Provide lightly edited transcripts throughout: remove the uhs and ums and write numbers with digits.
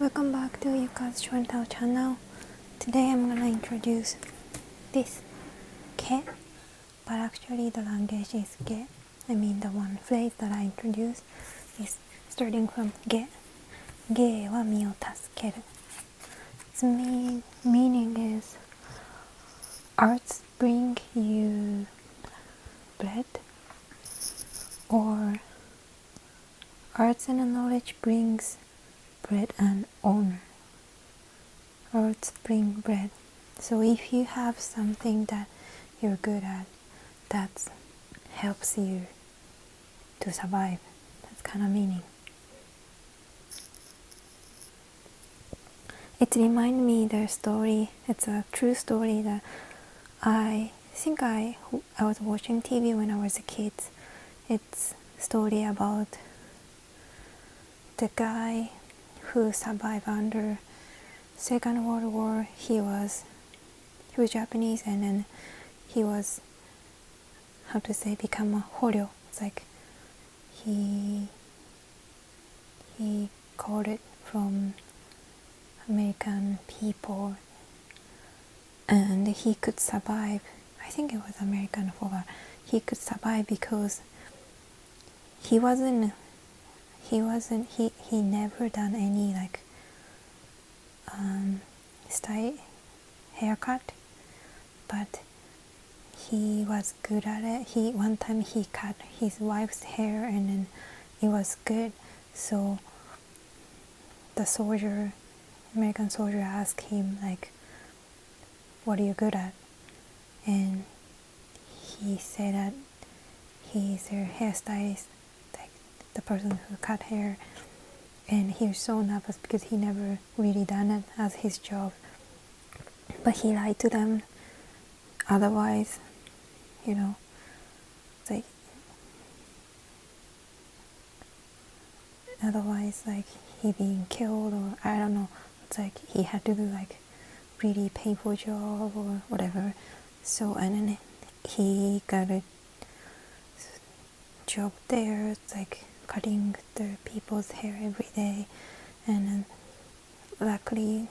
Welcome back to Yuka's Shortao channel. Today I'm gonna introduce this ke, but actually the language is ge. I mean the one phrase that I introduced is starting from ge. Ge wa mi o tasukeru. Its meaning is arts bring you bread, or arts and knowledge brings bread and honor. Arts bring bread. So if you have something that you're good at, that helps you to survive. That's kind of meaning. It reminds me the story. It's a true story that I think I was watching TV when I was a kid. It's a story about the guy who survived under Second World War. He was Japanese, and then he was, become a horyo. It's like he caught it from American people, and he could survive. I think it was American, I forgot. He could survive because he never done any style haircut, but he was good at it. One time he cut his wife's hair, and then it was good. So the American soldier asked him what are you good at? And he said that he's a hairstylist, the person who cut hair, and he was so nervous because he never really done it as his job. But he lied to them. Otherwise, he being killed, or I don't know. It's like he had to do really painful job or whatever. So, and then he got a job there. It's cutting the people's hair every day, and then luckily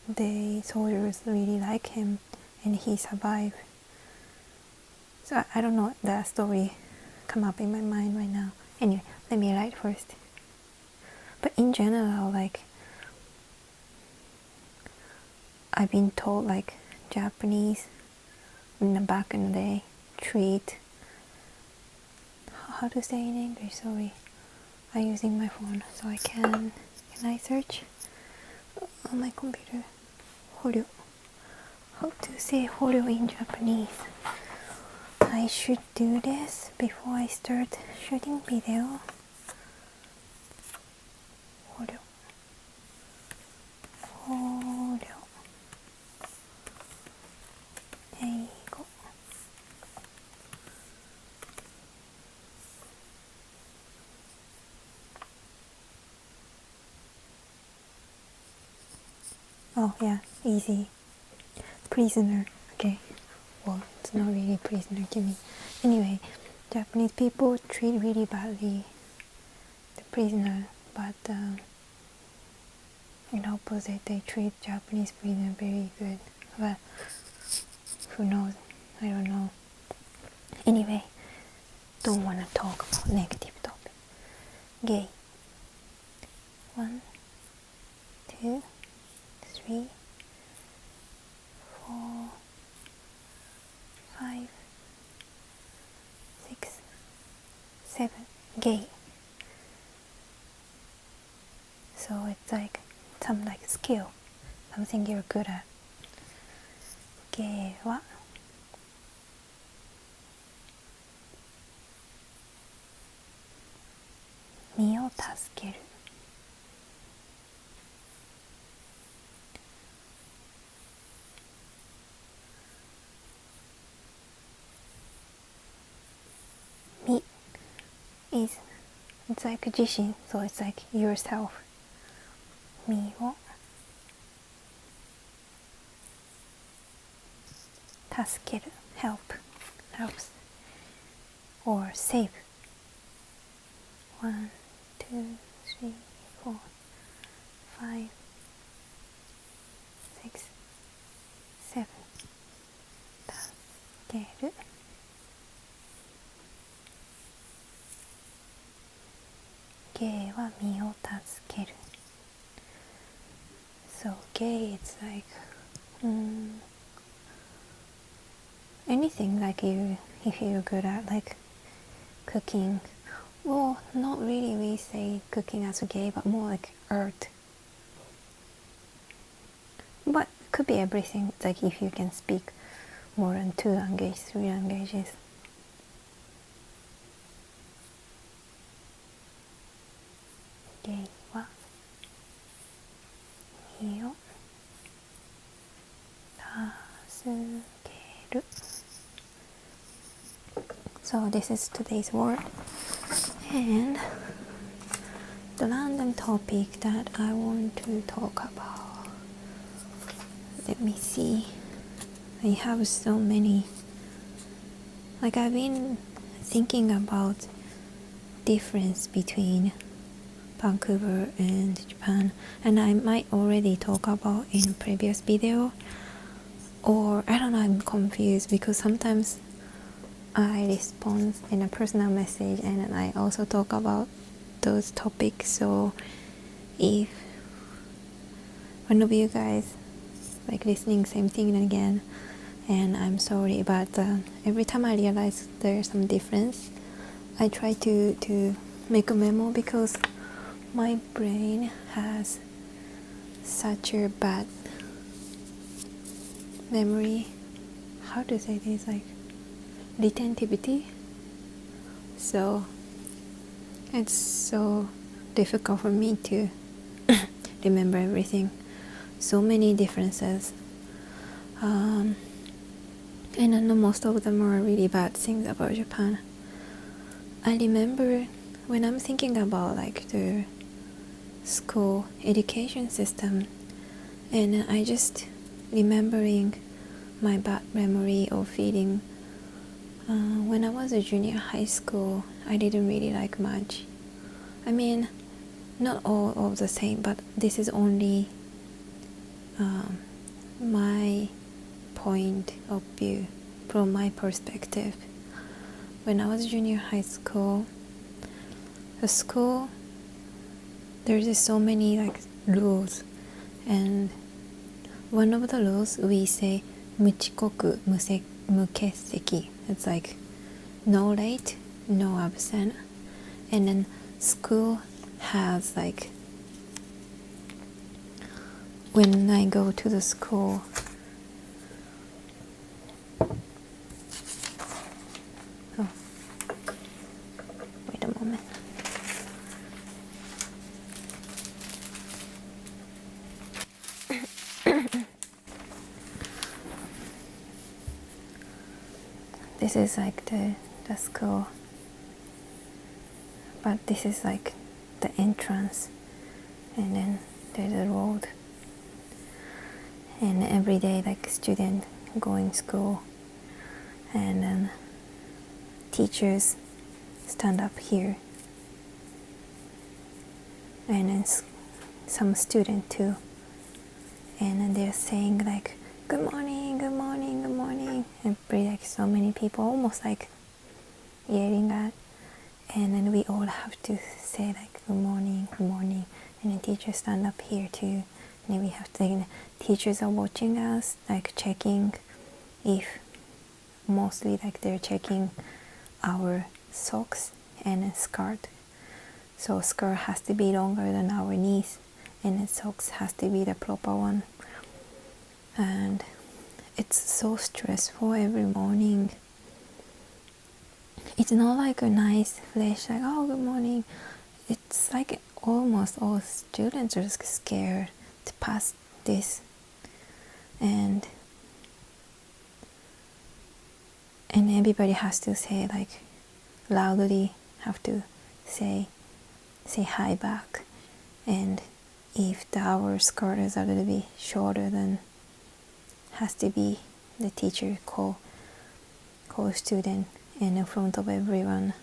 the soldiers really like him and he survived. So I don't know, that story come up in my mind right now. Anyway, let me write first. But in general, I've been told Japanese back in the day treat, how to say in English, sorry, I'm using my phone so I can I search on my computer? Horyo. How to say horyo in Japanese? I should do this before I start shooting video. Horyo. Horyo. Meigal. Oh yeah, easy. Prisoner. Okay. Well, it's not really prisoner to me. Anyway, Japanese people treat really badly the prisoner, but in opposite, they treat Japanese prisoner very good. But who knows? I don't know. Anyway, don't want to talk about negative topic. Gay. 1, 2, 3, 4, 5, 6, 7. Gay. So it's some skill, something you're good at. Gay wa mi o tasukeru. Mi is, it's jishin, so it's yourself. Mi o tasukeru, helps, or save. 1, 2, 3, 4, 5, 6 7助けるゲイは身を助ける So gay it's like anything like if you're good at like cooking. Well, not really we say cooking as a gay, but more like art. But could be everything, like if you can speak more than 2 languages, 3 languages. Gay は身を助ける So this is today's word. And the random topic that I want to talk about. Let me see. I have so many. Like I've been thinking about difference between Vancouver and Japan, and I might already talk about in previous video, or I don't know, I'm confused because sometimes I respond in a personal message and I also talk about those topics. So if one of you guys like listening same thing again, and I'm sorry, but every time I realize there's some difference, I try to make a memo because my brain has such a bad memory. How to say this, like retentivity. So it's so difficult for me to remember everything. So many differences. And I know most of them are really bad things about Japan. I remember when I'm thinking about like the school education system, and I just remembering my bad memory of feeling when I was a junior high school, I didn't really like much. I mean, not all of the same, but this is only my point of view from my perspective. When I was junior high school, the school, there's just so many like rules, and one of the rules we say 無遅刻無欠席. It's like no late, no absent. And then school has like, when I go to the school, oh, wait a moment. This is like the school, but this is like the entrance, and then there's a road, and every day like student going school, and then teachers stand up here, and then some student too, and then they're saying like good morning, good morning, good morning, and like so many people almost like yelling at, and then we all have to say like good morning, good morning, and then teachers stand up here too, and then we have to, like, teachers are watching us, like checking if, mostly like they're checking our socks and skirt. So skirt has to be longer than our knees, and the socks has to be the proper one. And it's so stressful every morning. It's not like a nice flash like, oh, good morning. It's like almost all students are scared to pass this, and everybody has to say like loudly, have to say hi back. And if our skirt is a little bit shorter, then has to be the teacher call student in front of everyone.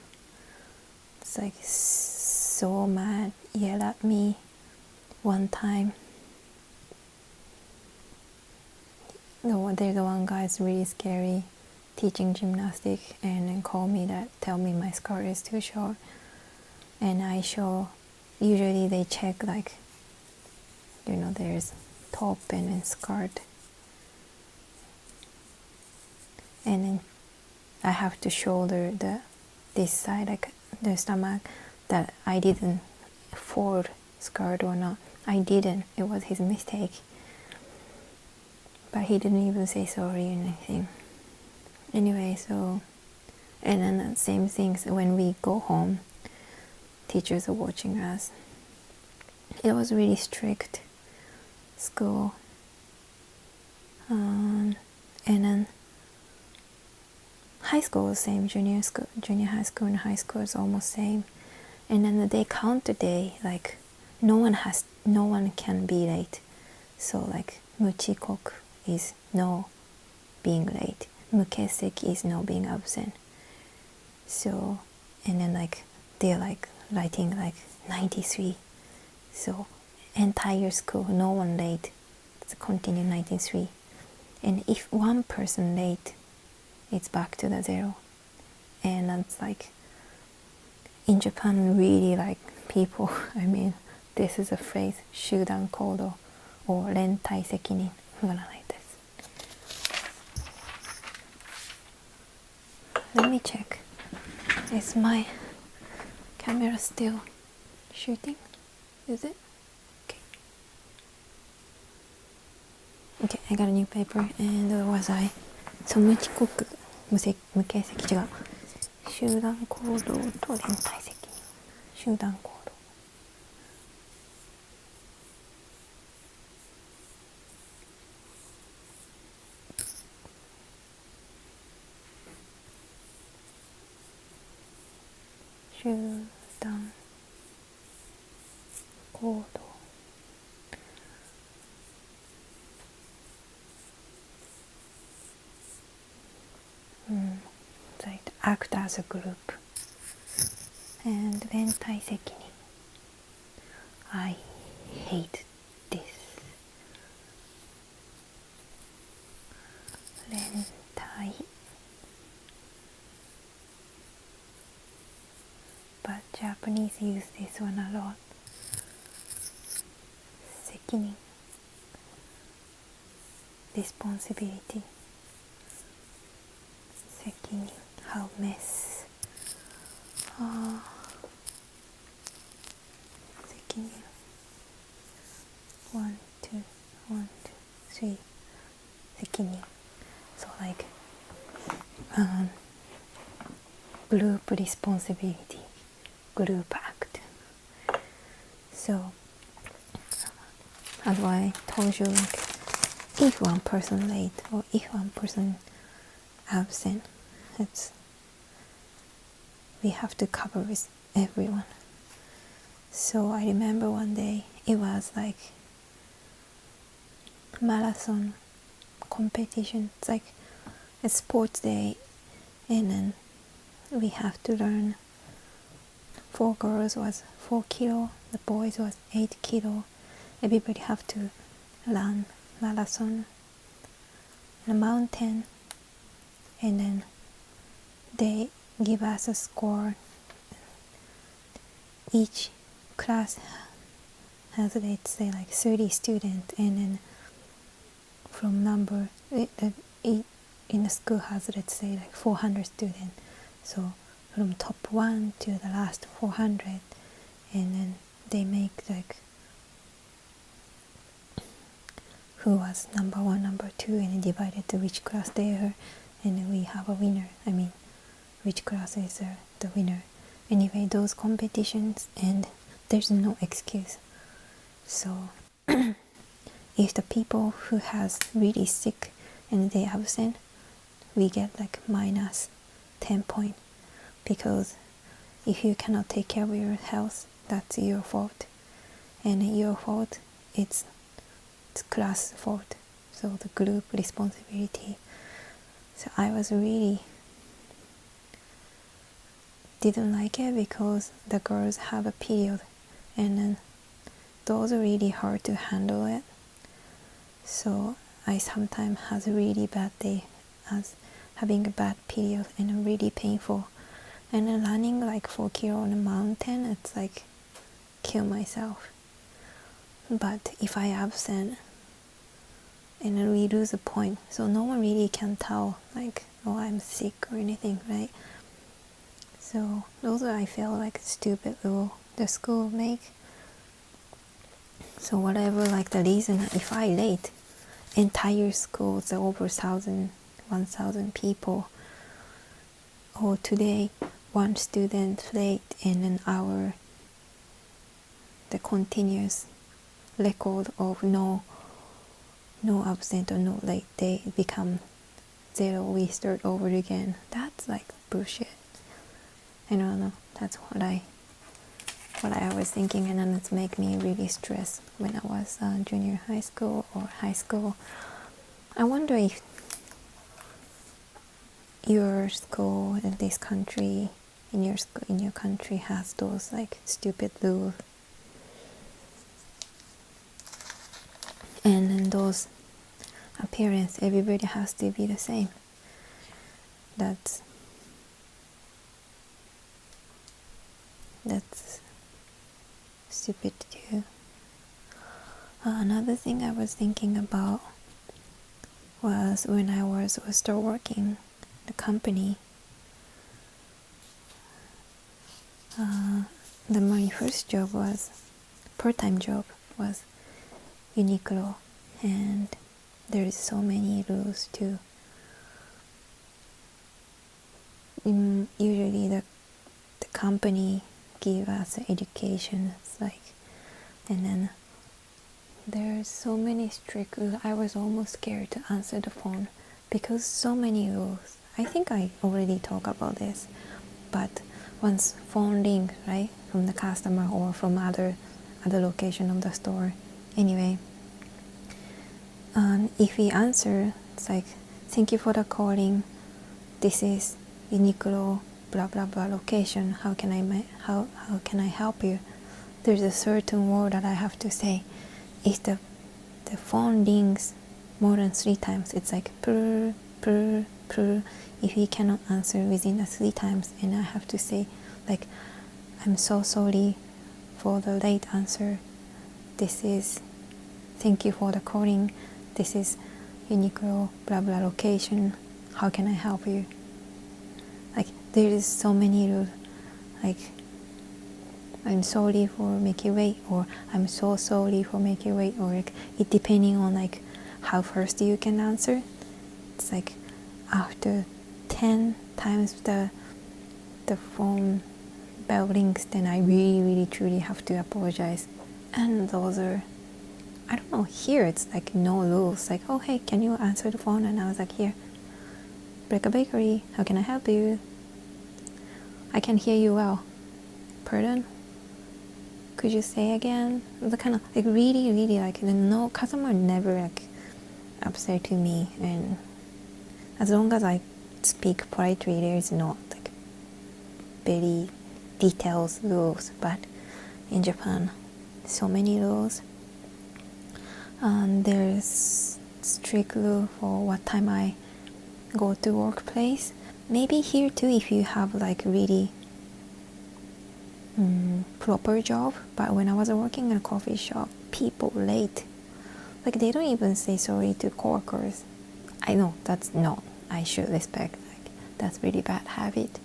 It's like so mad, yell at me one time. there's one guy is really scary teaching gymnastics and then tell me my skirt is too short, and I show. Usually they check like, there's top and then skirt, and then I have to shoulder this side, like the stomach, that I didn't fold skirt or not. I didn't. It was his mistake. But he didn't even say sorry or anything. Anyway, so, and then the same things when we go home, teachers are watching us. It was really strict school. And then high school was same, junior high school and high school is almost same. And then they count the day, like no one can be late. So like muchikoku is no being late, mukeseki is no being absent. So, and then like they're like writing like 93. So entire school, no one late. It's continue 93. And if one person late, it's back to the 0. And that's like, in Japan, really like people, I mean, this is a phrase, 集団行動 or 連帯責任. I'm gonna like this. Let me check. Is my camera still shooting? Is it? Okay, I got a new paper, and where was I? そう、無遅刻、無形責、違う。集団行動と連帯責任。集団行動。集団行動。Like act as a group. And 連帯責任. I hate this. 連帯. But Japanese use this one a lot. 責任. Responsibility. 責任. How mess. 責任. 1, 2, 1, 2, 3. 責任. So like group responsibility, group act. So as I told you, like if one person late or if one person absent, we have to cover with everyone. So I remember one day it was like marathon competition. It's like a sports day, and then we have to learn. 4 girls was 4 kilo, the boys was 8 kilo. Everybody have to run marathon in a mountain, and then they give us a score. Each class has, let's say, like 30 students, and then from number in the school has, let's say, like 400 students. So from top 1 to the last 400, and then they make like who was number 1, number 2, and then divided to which class they are, and then we have a winner. I mean, which class is the winner. Anyway, those competitions, and there's no excuse. So if the people who has really sick and they absent, we get like minus 10 point, because if you cannot take care of your health, that's your fault, and your fault, it's class fault. So the group responsibility. So I was really didn't like it, because the girls have a period, and then those are really hard to handle it. So I sometimes has a really bad day, as having a bad period and really painful. And then running like 4 kilo on a mountain, it's like kill myself. But if I absent and then we lose a point, so no one really can tell like, oh, I'm sick or anything, right? So those are, I feel like, stupid rule the school make. So whatever like the reason, if I late, entire schools are over 1,000 people, or today one student late in an hour, the continuous record of no absent or no late, they become 0, we start over again. That's like bullshit. I don't know, that's what I was thinking, and then it's make me really stressed when I was junior high school or high school. I wonder if your school in this country, in your country, has those like stupid rules, and in those appearance, everybody has to be the same. That's stupid too. Another thing I was thinking about was when I was still working the company. My first job was part-time job was Uniqlo, and there is so many rules too. Usually the company give us education, it's like, and then there's so many strict rules. I was almost scared to answer the phone because so many rules. I think I already talked about this, but once phone ring, right, from the customer or from other location of the store, anyway, if we answer, it's like, thank you for the calling, this is Uniqlo blah blah blah location, how can I help you? There's a certain word that I have to say. If the phone rings more than 3 times, it's like purr, purr, purr. If he cannot answer within the 3 times, and I have to say like, I'm so sorry for the late answer, this is, thank you for the calling, this is Uniqlo blah blah location, how can I help you? Like, there is so many rules, like, I'm sorry for making you wait, or I'm so sorry for making you wait, or like, it depending on like how fast you can answer. It's like after 10 times the phone bell rings, then I really truly have to apologize. And those are, I don't know, here it's like no rules, like, oh hey, can you answer the phone? And I was like, here, Break a Bakery, how can I help you? I can hear you well. Pardon? Could you say again? The kind of like really like, no customer never like upset to me, and as long as I speak politely, there is not like very detailed rules. But in Japan, so many rules, and there's strict rule for what time I go to workplace. Maybe here too, if you have like really proper job. But when I was working in a coffee shop, people late, like they don't even say sorry to coworkers. I know that's not, I should respect, like that's really bad habit,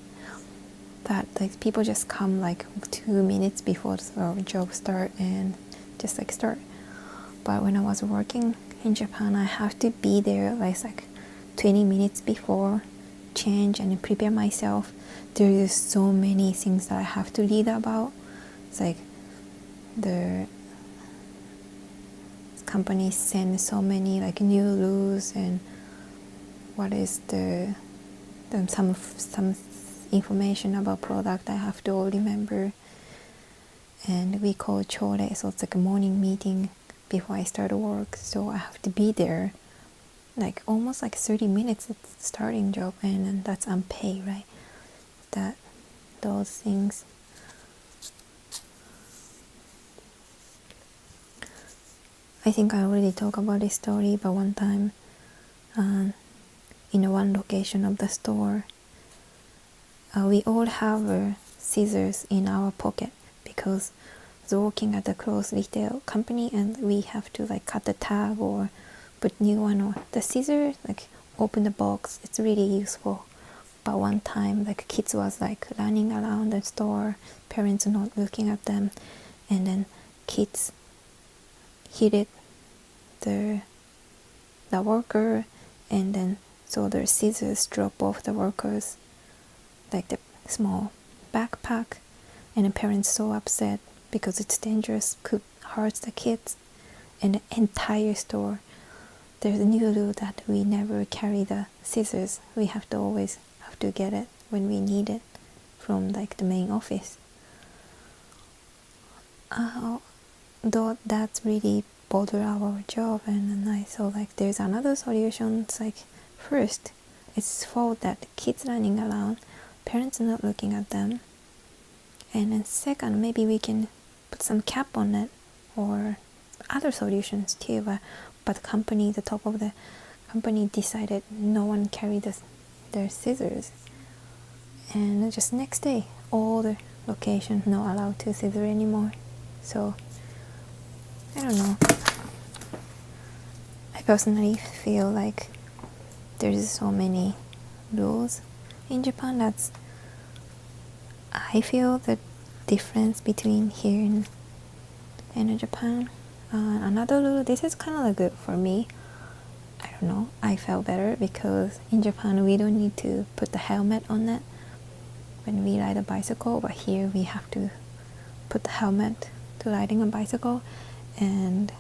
but like people just come like 2 minutes before the job start and just like start. But when I was working in Japan, I have to be there like 20 minutes before, change and prepare myself. There is so many things that I have to read about. It's like the company send so many like new rules, and what is some information about product I have to all remember. And we call chore, so it's like a morning meeting before I start work, so I have to be there like almost like 30 minutes at starting job, and that's unpaid, right? Those things. I think I already talked about this story, but one time in one location of the store, we all have scissors in our pocket because we're working at the clothes retail company and we have to like cut the tag or put new one, or the scissors like open the box. It's really useful. But one time like kids was like running around the store, parents not looking at them, and then kids hit it the worker, and then so the scissors drop off the workers like the small backpack, and the parents so upset because it's dangerous, could hurt the kids. And the entire store, there's a new rule that we never carry the scissors. We have to always have to get it when we need it from like the main office. Though that's really bother our job, and then I saw like there's another solution. It's like first, it's fault that kids running around, parents not looking at them, and then second, maybe we can put some cap on it or other solutions too. But company, the top of the company decided no one carry their scissors, and just next day all the locations not allowed to scissor anymore. So I don't know. I personally feel like there's so many rules in Japan that's I feel the difference between here and Japan. Another rule, this is kind of like good for me. I don't know, I felt better because in Japan we don't need to put the helmet on it when we ride a bicycle, but here we have to put the helmet to riding a bicycle, and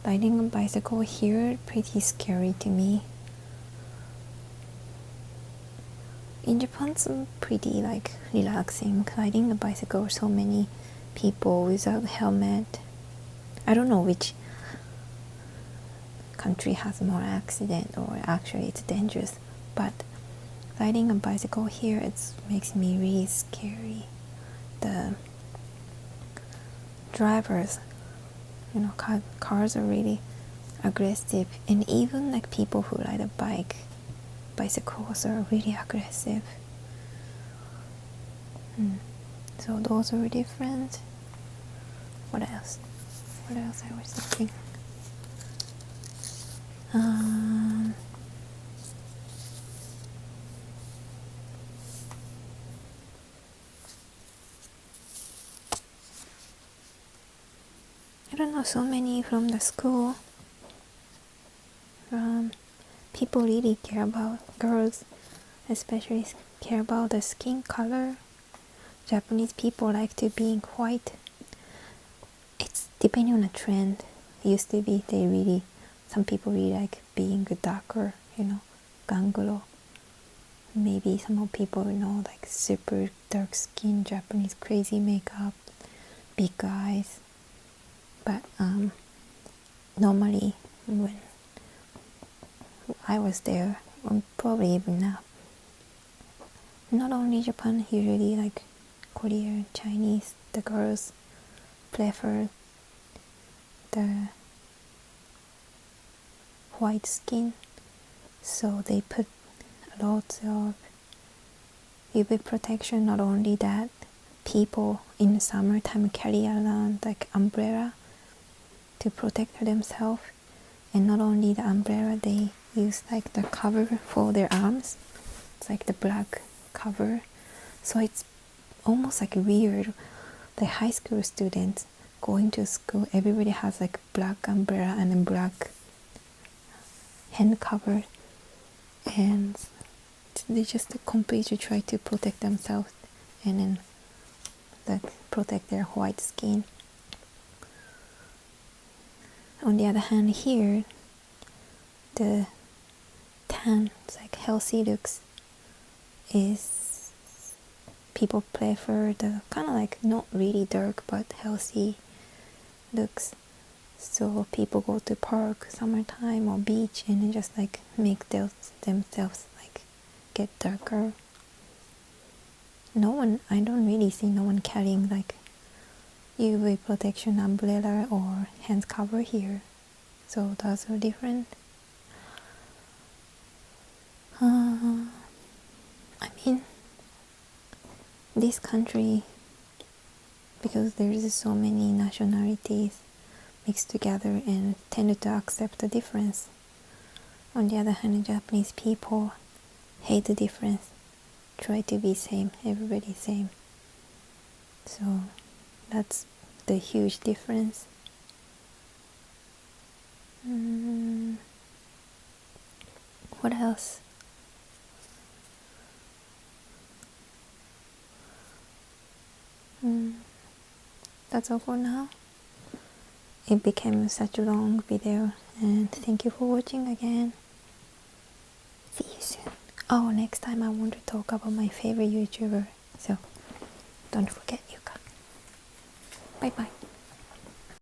riding a bicycle here pretty scary to me. In Japan it's pretty like relaxing. Riding a bicycle, so many people without helmet. I don't know which country has more accident or actually it's dangerous, but riding a bicycle here it makes me really scary. The drivers, cars are really aggressive, and even like people who ride a bicycles are really aggressive. So those are different. What else I was thinking? I don't know, so many from the school. People really care about girls, especially care about the skin color. Japanese people like to be white. It's depending on the trend. It used to be some people really like being darker, ganguro. Maybe some people like super dark skin, Japanese crazy makeup, big eyes. But normally when I was there, probably even now, not only Japan, usually like Korea, Chinese, the girls prefer the white skin, so they put a lot of UV protection. Not only that, people in the summertime carry around like umbrella to protect themselves, and not only the umbrella, they use like the cover for their arms. It's like the black cover, so it's almost like weird. The high school students going to school, everybody has like black umbrella and then black hand cover, and they just completely try to protect themselves and then like protect their white skin. On the other hand, here the tan, like healthy looks, is people prefer the kind of like not really dark but healthy looks. So people go to park summertime or beach and then just like make themselves like get darker. I don't really see no one carrying like UV protection umbrella or hand cover here. so that's so different. I mean, this country, because there is so many nationalities mixed together and tend to accept the difference. On the other hand, Japanese people hate the difference, try to be same, everybody same. So that's the huge difference. What else? That's all for now. It became such a long video, and thank you for watching again. See you soon. Oh, next time I want to talk about my favorite YouTuber, so don't forget Yuka. Bye bye.